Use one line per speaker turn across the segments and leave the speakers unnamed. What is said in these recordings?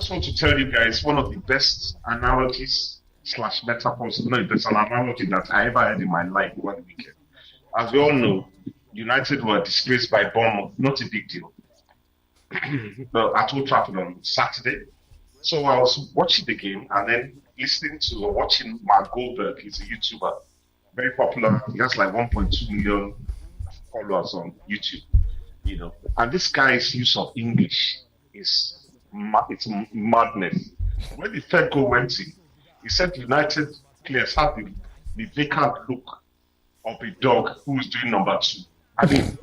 just want to tell you guys one of the best analogies slash metaphors. No, there's an analogy that I ever had in my life over the weekend. As we all know, United were disgraced by Bournemouth. Not a big deal. But at Old Trafford on Saturday. So I was watching the game and then listening to or watching Mark Goldberg. He's a YouTuber, very popular. He has like 1.2 million followers on YouTube. You know, and this guy's use of English is it's madness. When the third goal went in, he said United players had the vacant look of a dog who's doing number 2. I mean,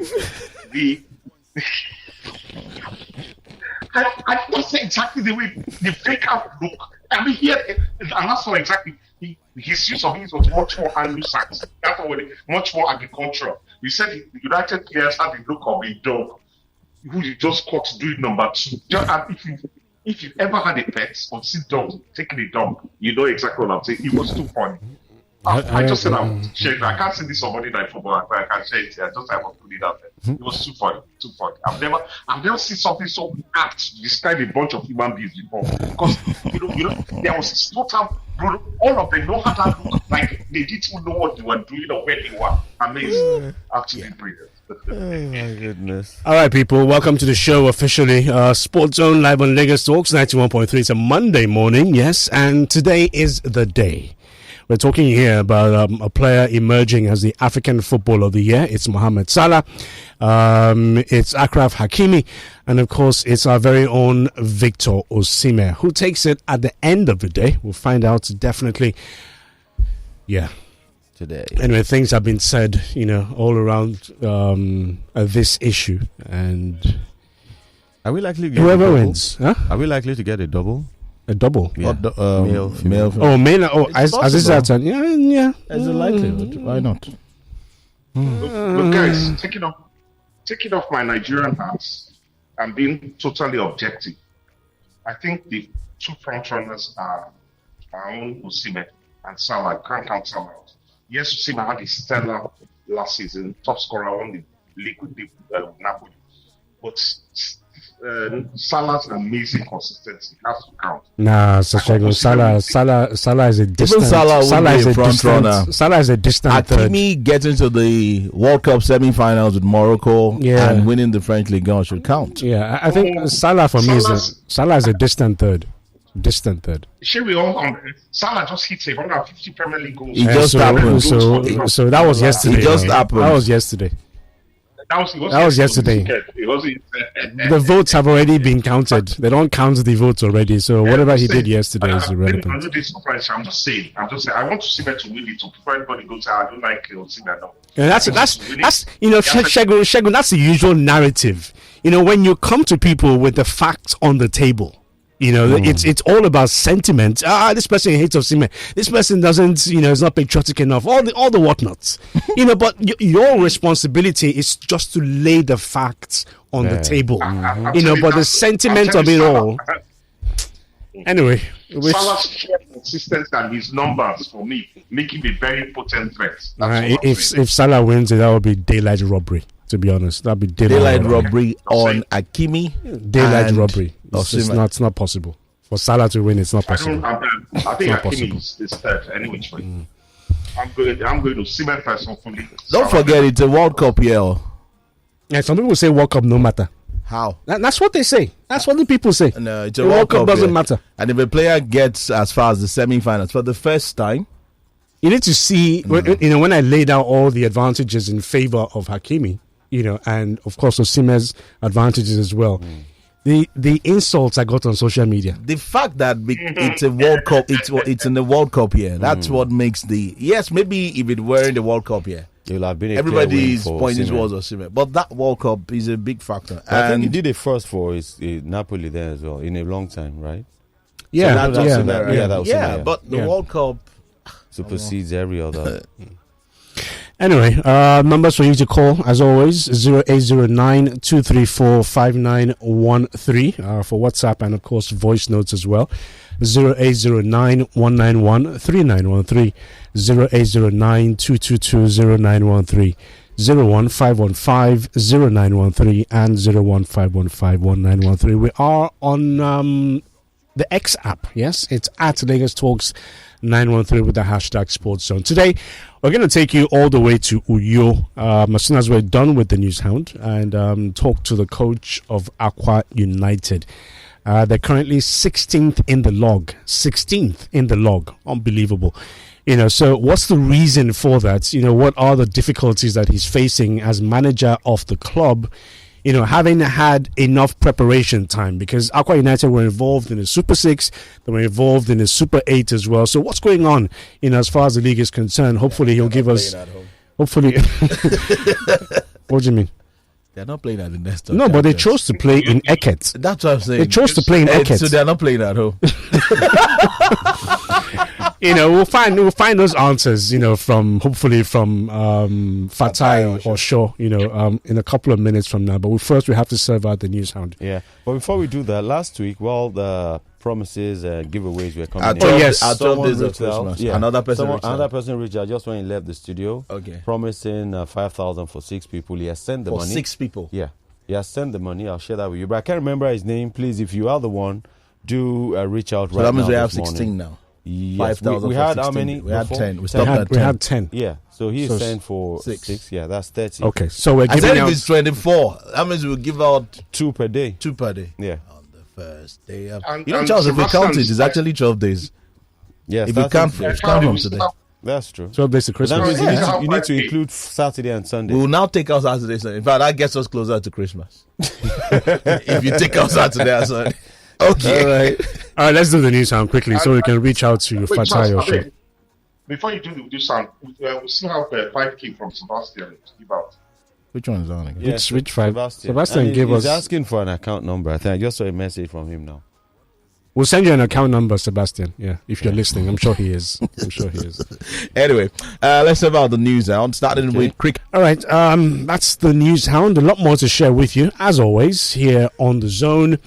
that's exactly the way the vacant look. I mean, here, and that's not exactly. His use of English was much more Anglo-Saxon. That's what much more agricultural. He said the United players had the look of a dog who you just caught doing number 2. If you've ever had a pet or seen dogs taking a dog, you know exactly what I'm saying. It was too funny. I just said I would share it. I can't see this somebody like football. I can't share it. I just have to put it out there. It was too funny. Too funny. I've never seen something so apt to describe a bunch of human beings before. Because you know, there was a total. All of them know how that look like they didn't even know what they were doing or where they were. Amazing. Absolutely brilliant.
Oh my goodness.
All right, people, welcome to the show officially. Sports Zone live on Lagos Talks 91.3. It's a Monday morning, yes, and today is the day. We're talking here about a player emerging as the African Footballer of the Year. It's Mohamed Salah. It's Achraf Hakimi. And, of course, it's our very own Victor Osimhen. Who takes it at the end of the day? We'll find out definitely. Yeah.
Today.
Anyway, things have been said, all around this issue. And
are we likely to get
whoever wins? Huh?
Are we likely to get a double?
A double?
Yeah.
Male.
Oh,
male. Oh, as this is our turn. Yeah.
As a likelihood. Why not?
But guys, taking off my Nigerian hats and being totally objective, I think the two front runners are our own Osimhen and Salah. You can't count Salah out. Yes, Osimhen had a stellar last season, top scorer on the league with Napoli. But Salah's amazing consistency has to count.
Nah, Salah is a distant.
Even Salah is a front runner.
Salah is a distant third.
Hakimi getting to the World Cup semi-finals with Morocco and winning the French Ligue 1 should count.
Yeah, I think Salah for me is a distant third.
Should we all Salah just hit 150 Premier League goals.
It just happened.
So that was yesterday.
It just happened.
That was yesterday.
That was yesterday.
The votes have already been counted. They don't count the votes already. So whatever he did yesterday is irrelevant.
I'm just saying. I want to see that to win it. So before anybody goes, I don't like Osimhen. No.
That's Shegun. That's the usual narrative. When you come to people with the facts on the table. It's all about sentiment. This person hates Osimhen. This person doesn't, is not patriotic enough. All the whatnots. But your responsibility is just to lay the facts on the table. But the sentiment of it all. Anyway,
Salah's consistency and his numbers for me make him a very potent threat.
If Salah wins it, that would be daylight robbery. To be honest, that'd be
daylight robbery on Hakimi.
Daylight robbery. It's not possible for Salah to win. It's not possible.
I think Hakimi is third anyway. I'm going to Osimhen first. Hopefully,
don't forget it's a World Cup year.
Yeah, some people say World Cup no matter.
How?
That's what they say. That's what the people say.
No, it's
a World Cup doesn't matter.
And if a player gets as far as the semi-finals for the first time,
you need to see. When I laid out all the advantages in favor of Hakimi. And of course Osimhen's advantages as well. The insults I got on social media.
The fact that it's a World Cup, it's in the World Cup year. That's what makes maybe if it were in the World Cup year,
you'll have been
everybody's pointing towards Osimhen. But that World Cup is a big factor.
I think he did it first for Napoli there as well in a long time, right?
Yeah,
but
the World Cup
supersedes every other.
Anyway, numbers for you to call, as always, 0809-234-5913 for WhatsApp and, of course, voice notes as well. 0809-191-3913, 0809-222-0913, 01515-0913 and 01515-1913. We are on the X app. Yes, it's at Lagos Talks 913 with the hashtag Sports Zone. Today, we're going to take you all the way to Uyo as soon as we're done with the News Hound and talk to the coach of Aqua United. They're currently 16th in the log. 16th in the log. Unbelievable. So what's the reason for that? What are the difficulties that he's facing as manager of the club? Having had enough preparation time, because Aqua United were involved in the Super 6, they were involved in the Super 8 as well. So what's going on, as far as the league is concerned? Hopefully he'll give us... Hopefully... What do you mean?
They're not playing at the Nest.
No, but they chose to play in Eket.
That's what I'm saying.
They chose to play in Eket.
So they're not playing at home.
We'll find those answers, hopefully from Fatai or Shaw, in a couple of minutes from now. But first we have to serve out the News Hound.
Yeah, but before we do that, last week, the promises and giveaways were coming in.
Yes.
At 12 days of Christmas.
Yeah.
Another person
reached out just when he left the studio.
Okay.
Promising 5,000 for 6 people. He has sent the money.
For 6 people?
Yeah. He has sent the money. I'll share that with you. But I can't remember his name. Please, if you are the one, do reach out right now.
So that means we have
this
16
morning.
now.
Yes.
5,000
we had how many?
We had 10.
We had 10.
Yeah. So he's sent for 6. Yeah, that's 30.
Okay. So we're
I
giving
said
out...
if it's 24, that means we'll give out
2 per day.
2 per day.
Yeah.
On the first day of...
And
Charles, if we count it,
Sebastian's
it's actually 12 days.
Yes.
If you count from today.
That's true.
12 days to
But that
Christmas.
means you need to include Saturday and Sunday.
We will now take out Saturday. Sunday. In fact, that gets us closer to Christmas. If you take out Saturday and Sunday. Okay.
All right, let's do the News Hound quickly so we can reach out to Fatai or Shaw.
Before you do the sound, we still have 5K from Sebastian to give out.
Which one is that again?
Yes,
Which 5? Sebastian
and
gave us...
He's asking for an account number. I think I just saw a message from him now.
We'll send you an account number, Sebastian. Yeah, if you're listening. I'm sure he is.
Anyway, let's talk about the News Hound, starting with cricket.
All right, that's the News Hound. A lot more to share with you, as always, here on The Zone.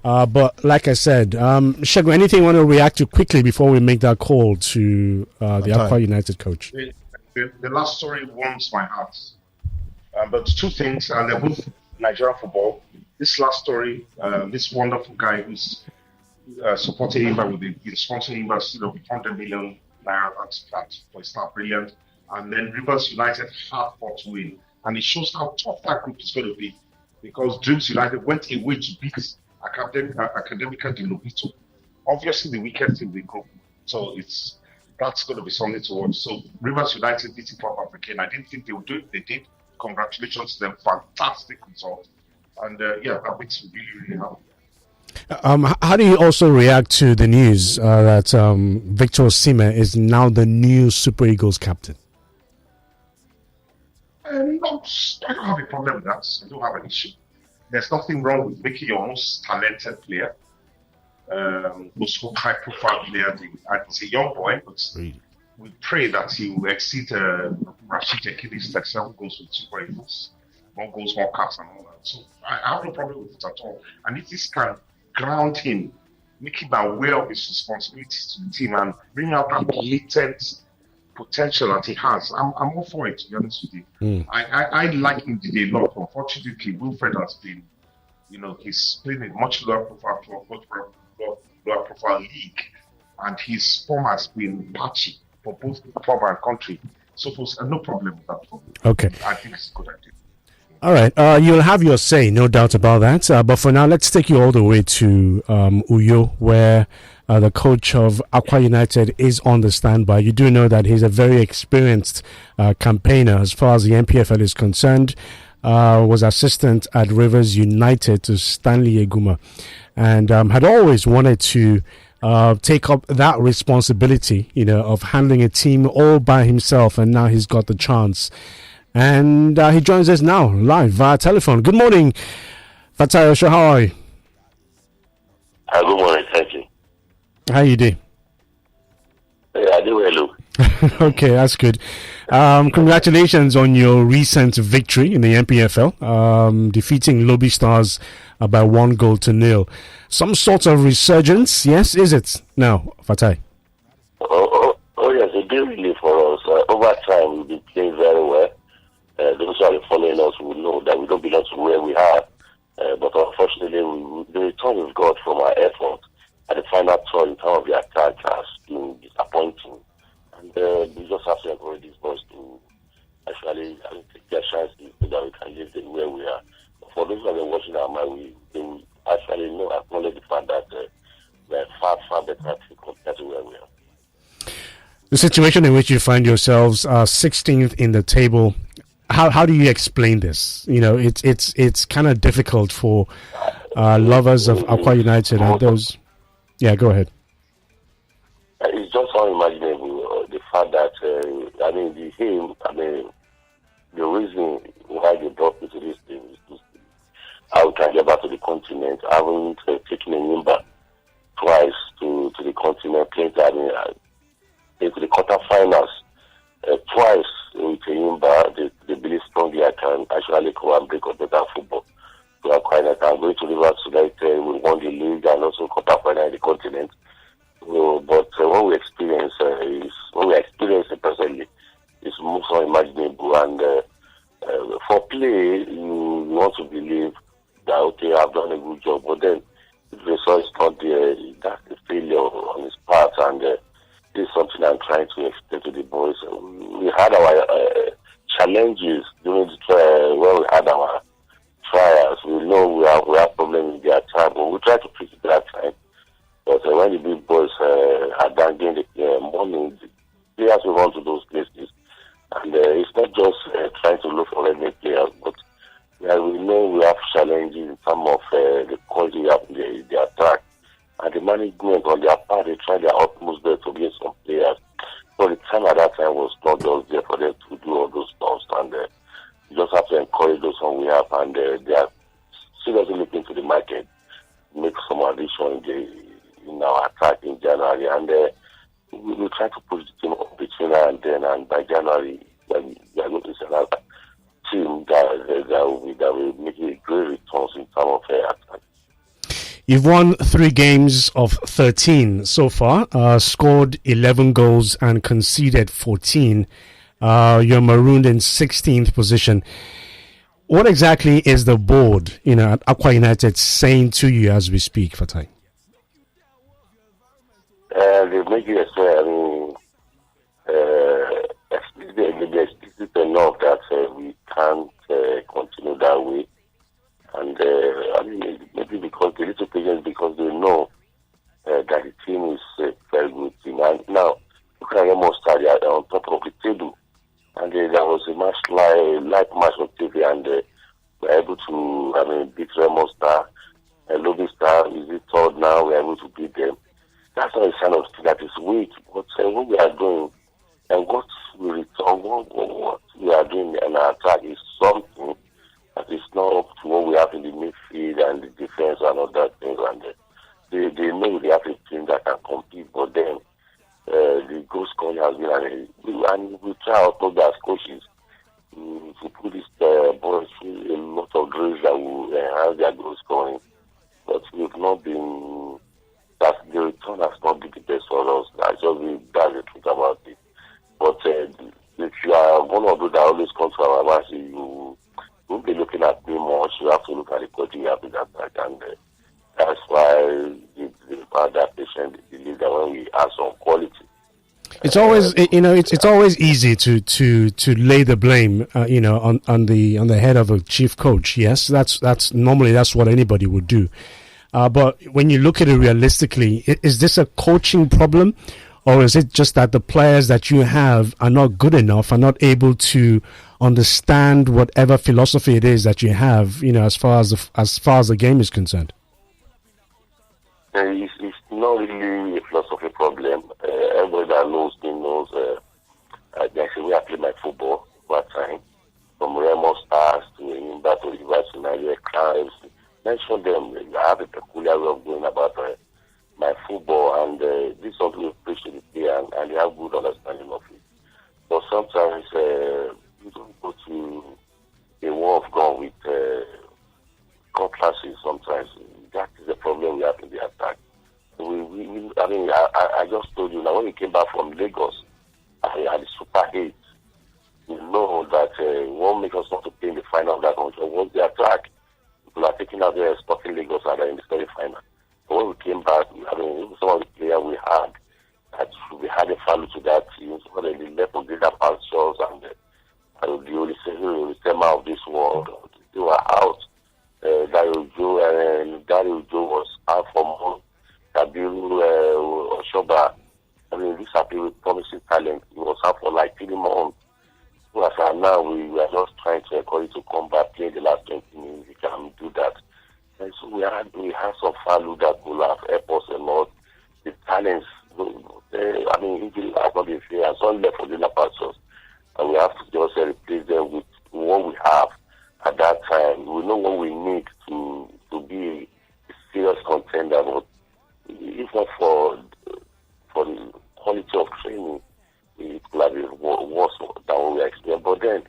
But like I said, Shego, anything you want to react to quickly before we make that call to the Aqua United coach?
The last story warms my heart. But 2 things, and they're both Nigerian football. This last story, this wonderful guy who's supporting him with the sponsoring him with 100 million naira for his staff, brilliant. And then Rivers United hard fought to win. And it shows how tough that group is going to be, because Dreams United went away to beat Academica de Lobito. Obviously the weakest in the group. So that's going to be something to watch. So Rivers United beating Club African. I didn't think they would do it. They did. Congratulations to them. Fantastic result. And that makes me really, really happy.
How do you also react to the news that Victor Osimhen is now the new Super Eagles captain?
I don't have a problem with that. I don't have an issue. There's nothing wrong with making your most talented player, most high-profile player. He's a young boy, but we pray that he will exceed Rashid Yakini's 37 goals with Super Eagles. More goals, more caps, and all that. So I have no problem with it at all. And if this can ground him, make him aware of his responsibilities to the team, and bring out that latent potential that he has, I'm all for it, to be honest with you. I like him today a lot. Unfortunately, Wilfred has been, he's playing a much lower profile league, and his form has been patchy for both club and country. So no problem with that.
Okay.
I think it's a good idea.
All right, you'll have your say, no doubt about that. But for now, let's take you all the way to Uyo, where the coach of Aqua United is on the standby. You do know that he's a very experienced campaigner as far as the NPFL is concerned. Was assistant at Rivers United to Stanley Eguma, and had always wanted to take up that responsibility, of handling a team all by himself, and now he's got the chance. And he joins us now live via telephone. Good morning, Fatai Osho. How are you?
Good morning, thank you.
How you doing?
I do well.
Okay, that's good. Congratulations on your recent victory in the NPFL, defeating Lobby Stars by 1-0. Some sort of resurgence, yes, is it? Now, Fatai.
Oh, yes, it did really for us. Over time, we've been playing very well. Those who are following us will know that we don't belong to where we are. But unfortunately, the return we've got from our effort at the final third in terms of the attack has been disappointing. And we just have to encourage these boys to actually take their chances so that we can live them where we are. But for those who are watching our mind, we actually acknowledge the fact that we're far, far better compared to where we are.
The situation in which you find yourselves 16th in the table, how do you explain this? It's kind of difficult for lovers of Aqua United and those. Yeah, go ahead.
It's just unimaginable, the fact that, the reason why they brought me to this thing is to see how we can get back to the continent. I haven't taken a number twice to the continent, playing into the quarterfinals twice with Imba. They believe strongly I can actually go and break up better football. So I'm going to Rivers tonight. We won the league and also quarterfinal in the continent. So, but what we experience it presently is most unimaginable. And for play, you want to believe that okay, I've done a good job, but then if the result is not there, that's a failure on his part. And this is something I'm trying to explain to the boys. We had our challenges during the trial, when we had our trials. We know we have problems in the attack, but we try to fix it that time. But when the big boys are down during the morning, the players will run to those places. And it's not just trying to look for any players, but we know we have challenges in terms of the quality of the attack. And the management on their part, they try their utmost there to get some players. So the time at that time was not just there for them to do all those stuff. And you just have to encourage those one we have. And they are seriously looking to the market, make some addition in our attack in January. And we try to push the team up between now and then. And by January, we are going to see another team that will make a great returns in terms of attack.
You've won 3 games of 13 so far, scored 11 goals and conceded 14. You're marooned in 16th position. What exactly is the board, at Aqua United saying to you as we speak, Fatai?
They make it they're explicit enough that we can't continue that way. And maybe because the little patience, because they know that the team is a very good team. And now, look at Remo Star, they are on top of the table. And there was a match like match on TV, and we're able to beat Remo Star. Lobby Star is the third now, we're able to beat them. That's not a sign of that is weak. But what we are doing and what we return, what we are doing in our attack is something that is not up to what we have in the midfield and the defense and other things. And they know they have a team that can compete, but then the goal scoring has been and we try our best as coaches to put these boys through a lot of drills that will enhance their goal scoring. But we've not been. That the return has not been the best for us. That's the truth about it. But if you are one of those that always comes to our match, you won't be looking at me much. You have to look at the quality you have in that attack, and that's why the fact that patient believe that when we ask on quality.
It's always, it's always easy to lay the blame, on the head of a chief coach. Yes, that's normally that's what anybody would do. But when you look at it realistically, is this a coaching problem, or is it just that the players that you have are not good enough, are not able to understand whatever philosophy it is that you have, as far as the game is concerned?
It's not really a philosophy problem. Everybody that knows me knows there's a way I play my football over time. From Remo Stars to Imba to Rivers to Nigeria Crowns. Mention them. I have a peculiar way of going about my football, and this is something we preach to the player, and they have good understanding of it. But sometimes you don't go to a war of God with cutlasses. Sometimes that is the problem we have in the attack. I just told you now when we came back from Lagos, I had a Super 8. You know that what makes us not to play in the final of that country was the attack. People are taking out their Sporting Lagos are in the semi-final. But when we came back, I mean, some of the players we had a follow to that team. Some of them left for greater pastures and the Olisema of this world. They were out. Dario Joe was out for months. Kabiru Oshoba. I mean, these are people with promising talent. He was out for like 3 months. So as of now, we are just trying to encourage to come back, play the last 20 minutes. We can do that. And so we had some value that will have helped us a lot. The talents, I mean, injury has not been fair. Some left for the pastures. And we have to just replace them with what we have at that time. We know what we need to be a serious contender, but if not for the quality of training, it could have been worse than what we experienced. But then,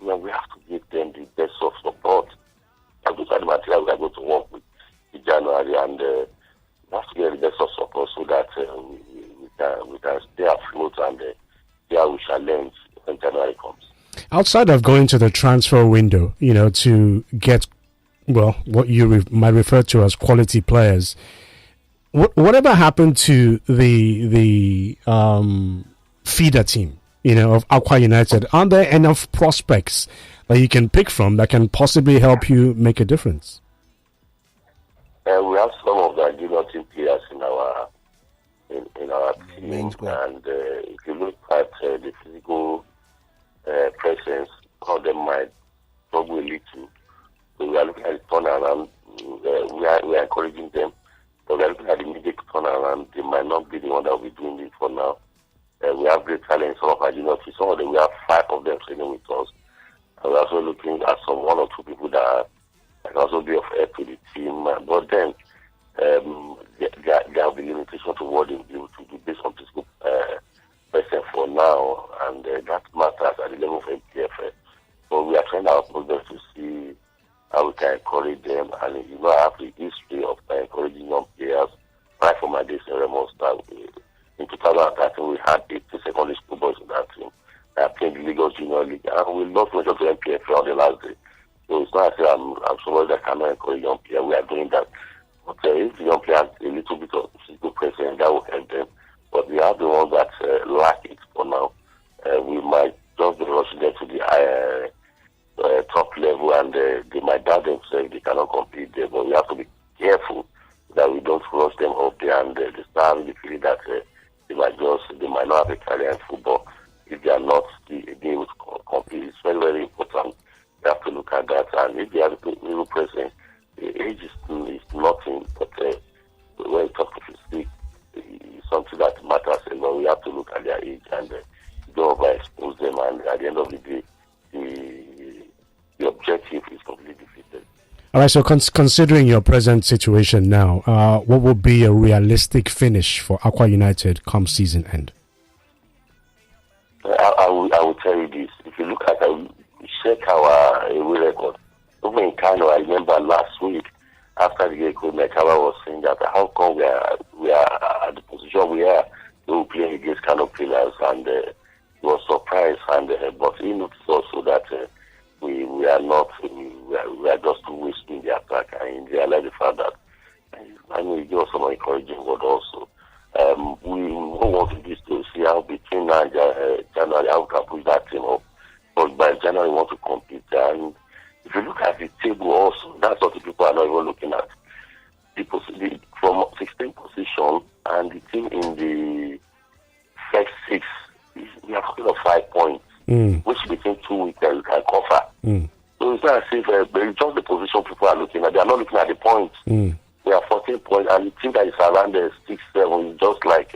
we have to give them the best of support. And those are the material we are going to work with in January, and we have to get the best of support so that we can stay afloat and see how we challenge when January comes.
Outside of going to the transfer window, to get, what you might refer to as quality players, whatever happened to the feeder team, of Aqua United? Aren't there enough prospects that you can pick from that can possibly help you make a difference?
We have some of the junior team players in our team, and if you look at the physical presence, some of them might struggle a little. So we are looking at the turnaround. We are encouraging them, but we are looking at the immediate turnaround. They might not be the one that will be doing it for now. We have great talent. Some of our junior team, some of them, we have 5 of them training with us. And we're also looking at some 1 or 2 people that can also be of help to the team. But then there will be limitation to what they will be able to do based on physical presence for now, and that matters at the level of MPFL. So we are trying our best to see how we can encourage them. And I have the history of encouraging young players right from my days in Remo Star. In 2013, we had 80 secondary school boys in that team. I played the Lagos Junior League, and we lost much of the MPFL on the last day. So it's not as if I'm somebody that cannot encourage young players. We are doing that. But if the young players have a little bit of physical presence, that will help them. But we have the ones that lack it for now. We might just be rushing them to the top level, and they might doubt themselves. They cannot compete there. But we have to be careful that we don't rush them up there, and they start having the feeling that they might not have a career in football if they are not able to compete. It's very, very important. We have to look at that. And if they have a little presence, the age is nothing. But when it comes to physique, it's something that matters a lot. We have to look at their age and don't overexpose them. And at the end of the day, the objective is completely defeated.
All right, so considering your present situation now, what would be a realistic finish for Aqua United come season end?
I will tell you this. If you look at check our away record, even in Kano, I remember last week after the game, Mekawa was saying that how come we are at the position we are, we were playing against Kano players, and he was surprised, and but he noticed also that we are not, we are just wasting the attack, and he realized the fact that, I mean, he gave us some encouraging word also. We want to do this to see how between now and January, how we can push that team up. But by January, we want to compete. And if you look at the table also, that's what the people are not even looking at. From 16th position, and the team in the first 6, we are talking of 5 points, which between 2 weeks you can cover. So it's not as if it's just the position people are looking at. They are not looking at the points. We are 14 points, and the team that is around 6-7 is just like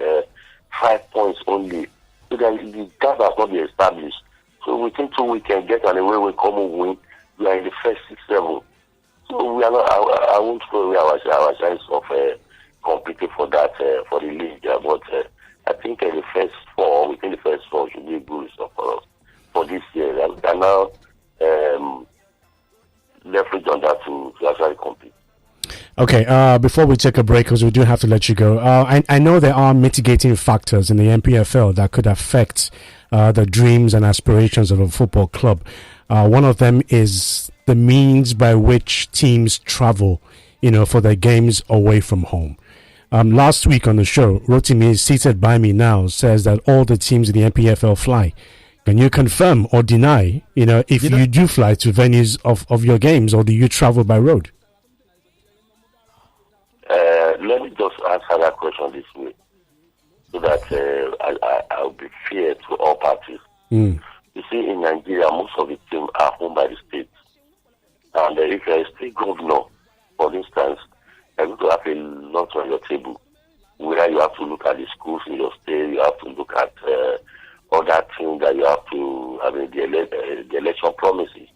5 points only. So the gap has not been established. So within 2 weeks, can get an away come and win. We are in the first 6-7. So we are not. I won't throw away our chance of competing for that for the league. But I think within the first 4 should be a good result for us for this year. We can now leverage on that to actually compete.
Okay, before we take a break, because we do have to let you go, I know there are mitigating factors in the MPFL that could affect the dreams and aspirations of a football club. One of them is the means by which teams travel, for their games away from home. Last week on the show, Rotimi is seated by me now, says that all the teams in the NPFL fly. Can you confirm or deny, if you do fly to venues of your games, or do you travel by road?
Let me just answer that question this way, so that I'll be fair to all parties. You see, in Nigeria, most of the teams are owned by the state. And if you're a state governor, for instance, you're going to have a lot on your table, where you have to look at the schools in your state, you have to look at other things that you have to, the election promises.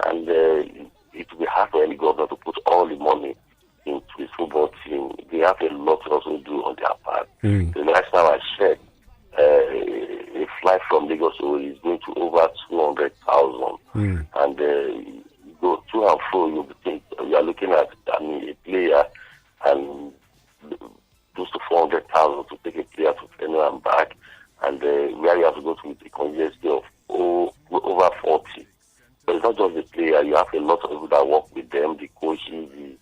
And it will be hard for any governor to put all the money into the football team. They have a lot to also do on their part. The last time I checked, a flight from Lagos is going to over 200,000. And you go to and fro, you are looking at a player and close to 400,000 to take a player to Kenya and back. And where you have to go to a congestion of over 40. But it's not just the player, you have a lot of people that work with them, the coaches, the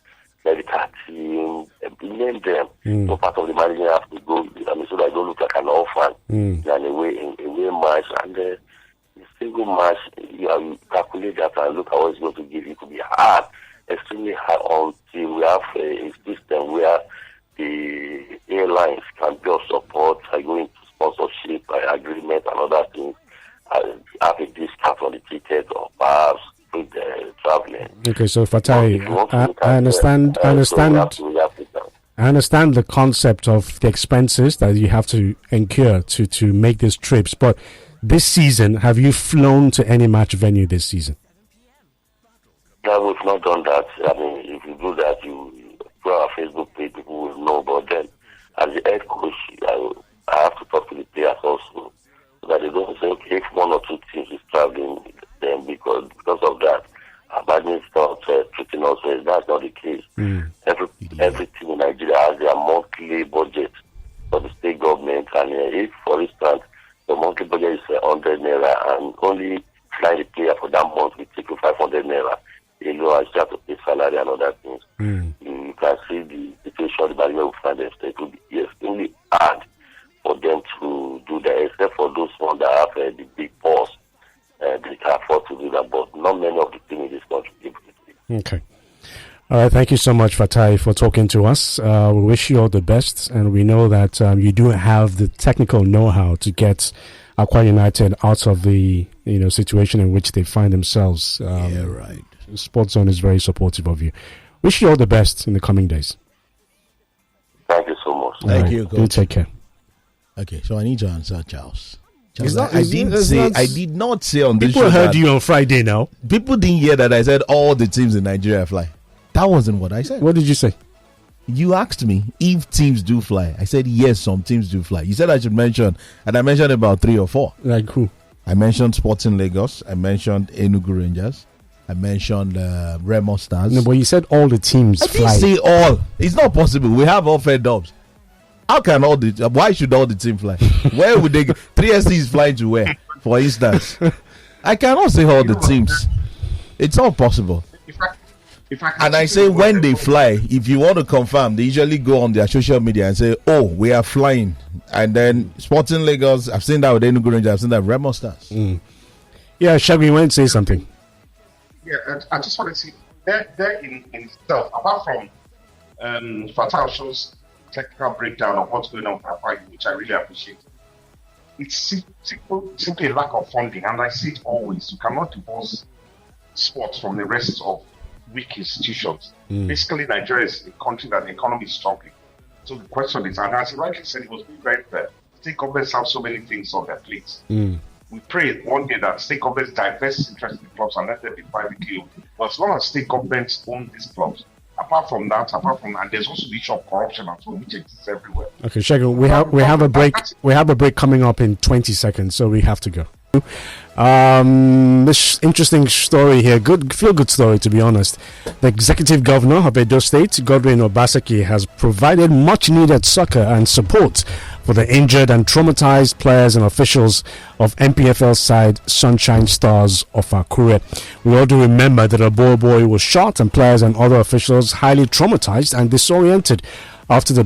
medical team, name them. So part of the management have to go, so that I don't look like an orphan. And away match, and the single match, you calculate that and look at what it's going to give. It will be hard, extremely hard, until we have a system where the airlines can be of support, go into sponsorship, agreement, and other things, have a discount on the ticket, or perhaps with the traveling.
Okay, so Fatai, I understand the concept of the expenses that you have to incur to make these trips, but this season, have you flown to any match venue this season?
No, we've not done that. If you do that, you go on our Facebook page, people will know. But then, as the head coach, I have to talk to the players also, so that they don't say, okay, if one or two teams is traveling, then because of that, Abadin start treating us as that's not the case. Every team in Nigeria has their monthly budget for the state government, and if, for instance, the monthly budget is 100 naira, and only flying the player for that month will take you 500 naira. You have to pay salary and other things. You can see the situation the barrier will find themselves. It will be extremely hard for them to do that, except for those ones that have the big boss. They can afford to do that, but not many of the teams in this country are able to do it.
Okay. All right. Thank you so much, Fatai, for talking to us. We wish you all the best, and we know that you do have the technical know-how to get Aqua United out of the situation in which they find themselves.
Yeah, right.
Sports Zone is very supportive of you. Wish you all the best in the coming days.
Thank you so much.
Thank you, Coach.
Do take care.
Okay, so I need to answer Charles.
I
did not say on this show.
People heard you on Friday now.
People didn't hear that I said all the teams in Nigeria fly. That wasn't what I said.
What did you say?
You asked me if teams do fly. I said yes, some teams do fly. You said I should mention, and I mentioned about 3 or 4.
Like who?
I mentioned Sporting Lagos. I mentioned Enugu Rangers. I mentioned Remo Stars.
No, but you said all the teams fly.
I didn't say all. It's not possible. We have all fair dubs. How can all the? Why should all the team fly? Where would they go? 3SC is flying to where? For instance, I cannot say all the teams. It's not possible. And I say when they fly, if you want to confirm, they usually go on their social media and say, "Oh, we are flying." And then Sporting Lagos, I've seen that with Enugu Rangers, I've seen that with Remo Stars.
Yeah, Shaggy, want to say something?
Yeah, I just want to see there in itself, apart from Fatal shows technical breakdown of what's going on, which I really appreciate. It's simply a lack of funding, and I see it always. You cannot divorce sports from the rest of weak institutions. Basically, Nigeria is a country that the economy is struggling. So the question is, and as he rightly said, it was very fair. State governments have so many things on their plates. We pray one day that state governments divest interest in clubs and let them be privately owned. But as long as state governments own these clubs, apart from that, there's also the issue of corruption as well, which exists everywhere.
Okay, Shagun, we have a break. We have a break coming up in 20 seconds, so we have to go. This interesting story here, good story to be honest. The executive governor of Edo State, Godwin Obaseki, has provided much needed succor and support for the injured and traumatized players and officials of MPFL side Sunshine Stars of Akure. We all do remember that a boy was shot and players and other officials highly traumatized and disoriented after the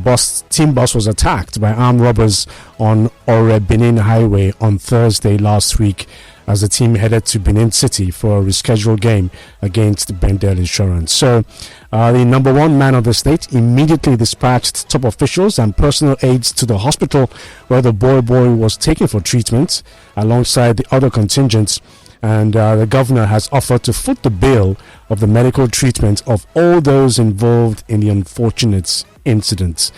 team bus was attacked by armed robbers on Ore Benin Highway on Thursday last week, as the team headed to Benin City for a rescheduled game against Bendel Insurance. So, the number one man of the state immediately dispatched top officials and personal aides to the hospital where the boy was taken for treatment alongside the other contingents. And the governor has offered to foot the bill of the medical treatment of all those involved in the unfortunate incident.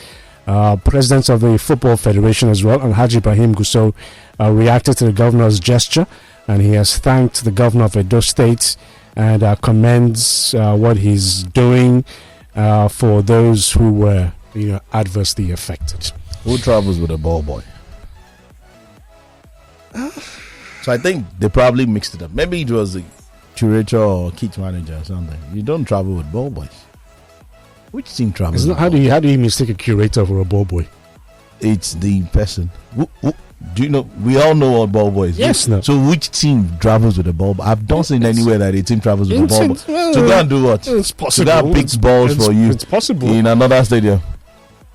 President of the Football Federation as well, Alhaji Ibrahim Gusau, reacted to the governor's gesture, and he has thanked the governor of Edo State and commends what he's doing for those who were adversely affected.
Who travels with a ball boy? So I think they probably mixed it up. Maybe it was the curator or kit manager or something. You don't travel with ball boys. Which team travels?
How do you mistake a curator for a ball boy?
It's the person. Do you know? We all know what ball boys.
Yes. No.
So which team travels with a ball boy? I've not seen anywhere that a team travels with a ball boy. To go and do what?
It's possible.
To go and pick balls for you.
It's possible.
In another stadium.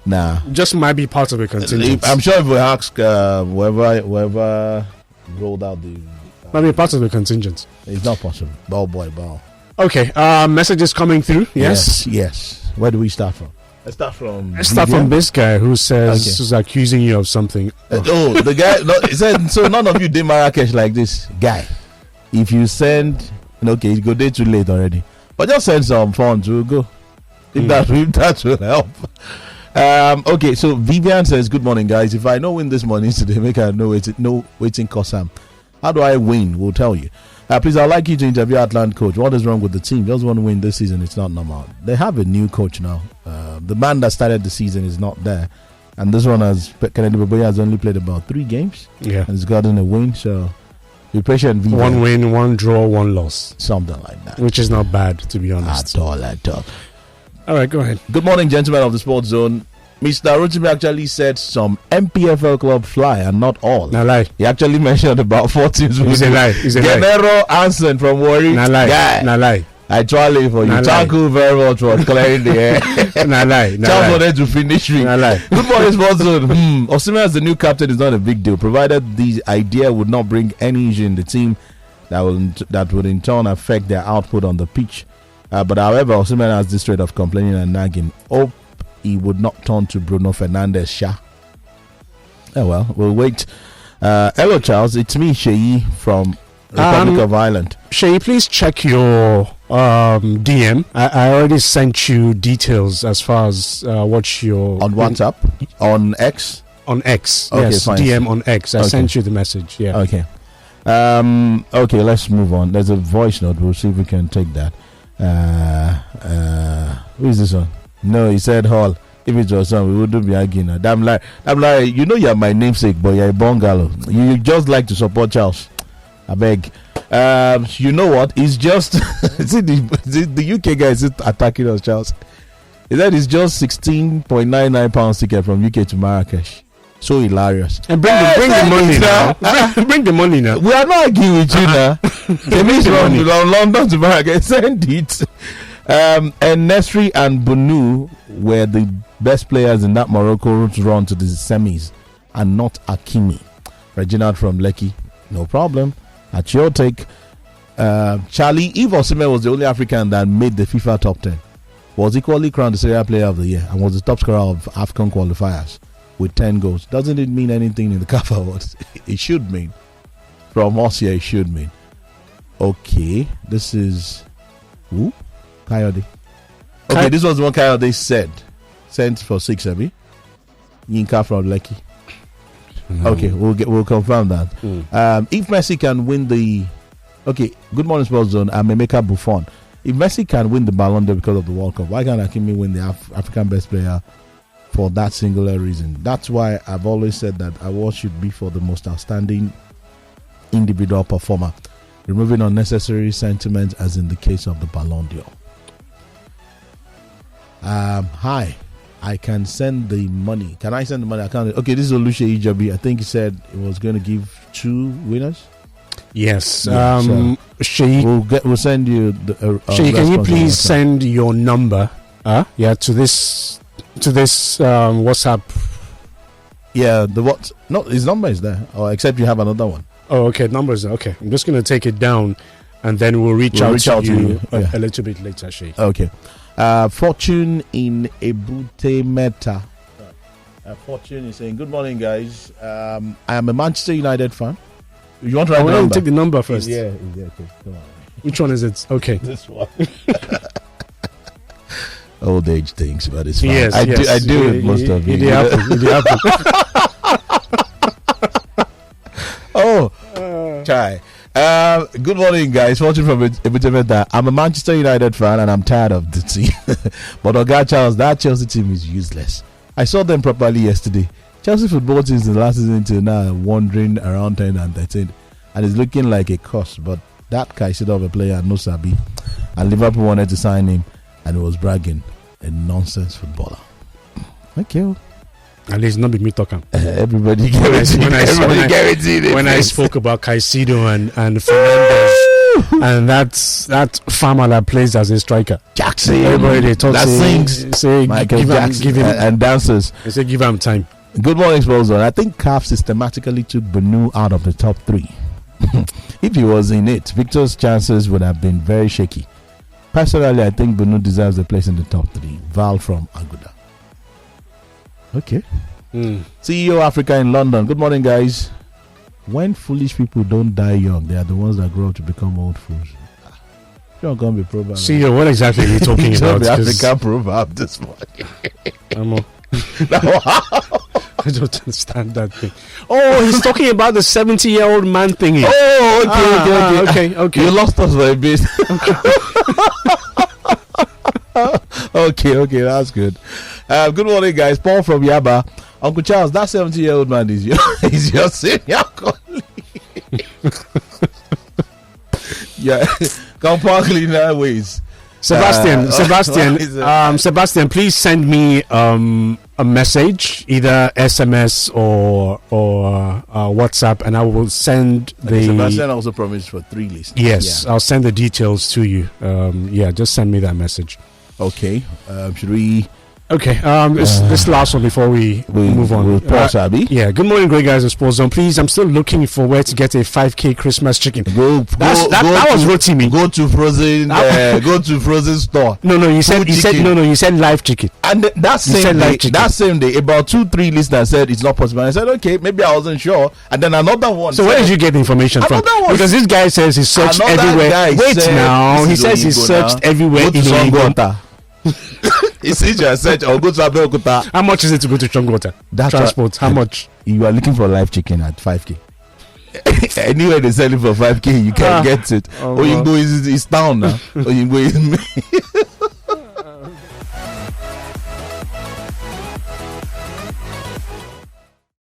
Nah.
Just might be part of a contingent.
I'm sure if we ask whoever rolled out the...
might be part of the contingent.
It's not possible. Ball boy, ball.
Okay. Messages coming through. Yes.
Yes. Where do we start from? Let's start from
this guy who says who's accusing you of something.
The guy. No, he said, so none of you did Marrakesh like this guy. If you send, you go there too late already. But just send some funds, we'll go. If that will help. Okay, so Vivian says, good morning, guys. If I know win this morning today, make I know waiting Kosam. How do I win? We'll tell you. Please, I'd like you to interview Atlanta coach. What is wrong with the team? Just want to win this season. It's not normal. They have a new coach now. The man that started the season is not there. And this one Kennedy Boboya has only played about 3 games. Yeah. And he's gotten a win. So be patient.
One win, 1 draw, 1 loss.
Something like that.
Which is not bad, to be honest.
At all.
All right, go ahead.
Good morning, gentlemen of the Sports Zone. Mr. Rotimi actually said some MPFL club fly and not all.
No lie.
He actually mentioned about 4 teams.
He's a lie.
Genero Anson from Warri.
No lie. Yeah. No lie.
I try for you. Thank you very much for clearing the air.
No lie.
Chance for them to finish me.
No lie.
Good morning, Sports Zone. Oshimen as the new captain is not a big deal, provided the idea would not bring any issue in the team that would in turn affect their output on the pitch. But however, Oshimen has this trait of complaining and nagging. He would not turn to Bruno Fernandes. Oh well, we'll wait. Hello, Charles. It's me, Sheyi from Republic of Ireland.
Sheyi, please check your DM. I already sent you details as far as what your
on WhatsApp, on X.
On X,
okay,
yes,
fine.
DM on X. I sent you the message. Yeah.
Okay. Okay, let's move on. There's a voice note. We'll see if we can take that. Who is this one? No, he said Hall. If it was son, we wouldn't be arguing. I'm like, you're my namesake, but you're a bungalow. You just like to support Charles. I beg. You know what? It's just the UK guy is attacking us, Charles. He said it's just £16.99 ticket from UK to Marrakesh. So hilarious.
And bring the money now. Bring the money now.
We are not arguing with you now. They mean from London to Marrakesh. Send it. And Nesri and Bunu were the best players in that Morocco run to the semis, and not Hakimi. Reginald from Lekki, no problem. At your take, Charlie, if Oshimen was the only African that made the FIFA top 10, was equally crowned the Serie A Player of the Year and was the top scorer of AFCON qualifiers with 10 goals. Doesn't it mean anything in the CAF Awards? It should mean. From us here, it should mean. Okay, this is who? Coyote. Okay, this was the one Coyote said. Sent for 6, Abby. Yinka from Lekki. Okay, we'll confirm that. If Messi can win the... Okay, good morning, Sports Zone. I'm Emeka Buffon. If Messi can win the Ballon d'Or because of the World Cup, why can't Hakimi win the African Best Player for that singular reason? That's why I've always said that award should be for the most outstanding individual performer, removing unnecessary sentiment as in the case of the Ballon d'Or. Hi, I can send the money. Can I send the money? I can't. Okay, this is Oluseyi Ijabi. I think he said he was going to give 2 winners.
Yes.
Yeah,
Sheyi,
we'll send you the.
Sheyi, can you please send your number? To this WhatsApp.
Yeah, the what? No, his number is there. Or except you have another one.
Oh, okay. Numbers. Okay, I'm just going to take it down, and then we'll reach out to you a little bit later, Sheyi.
Okay. Fortune in Ebute Meta. Fortune is saying, "Good morning, guys. I am a Manchester United fan. You want to write the number?
Take the number first.
Yeah. Okay. Come on.
Which one is it? Okay.
This one. Old age things, but it's fine.
Yes,
I do it most of it.
It happen.
Oh, Chai. Good morning, guys. Watching from Ebute. I'm a Manchester United fan and I'm tired of the team. But Oga Charles, that Chelsea team is useless. I saw them properly yesterday. Chelsea football team in the last season till now wandering around 10 and 13, and it's looking like a curse. But that Caicedo of a player, no sabi, and Liverpool wanted to sign him, and he was bragging. A nonsense footballer. Okay.
At least not be me talking.
Everybody guaranteed it.
When I spoke about Caicedo and Fernandes and that farmer that plays as a striker,
Jackson,
everybody they talk
that sings,
say
Michael Jackson,
give him
and dances.
They say give him time.
Good morning, Sponsor. I think CAF systematically took Benu out of the top 3. If he was in it, Victor's chances would have been very shaky. Personally, I think Benu deserves a place in the top 3. Val from Aguda. Okay. CEO Africa in London. Good morning, guys. When foolish people don't die young, they are the ones that grow up to become old fools. You're going to be proverb.
CEO, what exactly are you talking about?
The African proverb this morning.
I don't understand that thing. Oh, he's talking about the 70-year-old man thingy.
Oh, okay. You lost us for a bit. Okay, that's good. Good morning, guys. Paul from Yaba. Uncle Charles, that 70-year-old man is your senior colleague. Yeah, compound cleaner ways.
Sebastian, please send me a message, either SMS or WhatsApp, and I will send the.
Sebastian also promised for 3 lists.
Yes, yeah. I'll send the details to you. Just send me that message.
Okay. Should we?
Okay, this last one before we move on.
We'll pause, Abby.
Yeah, good morning, great guys of Sports Zone. Please, I'm still looking for where to get a 5K Christmas chicken. That was Rotimi.
Go to frozen store.
No, you said live chicken.
And that same day, about 2-3 listeners said it's not possible. And I said, okay, maybe I wasn't sure. And then another one.
So where did you get the information from? Because this guy says he searched everywhere. Wait now, he says he searched everywhere in Songota.
It's easier to search or go to Abeokuta.
How much is it to go to Chongota? Transport, how much?
You are looking for live chicken at 5K. Anywhere they sell it for 5K, you can get it. Oyinbo is town now. Oyinbo is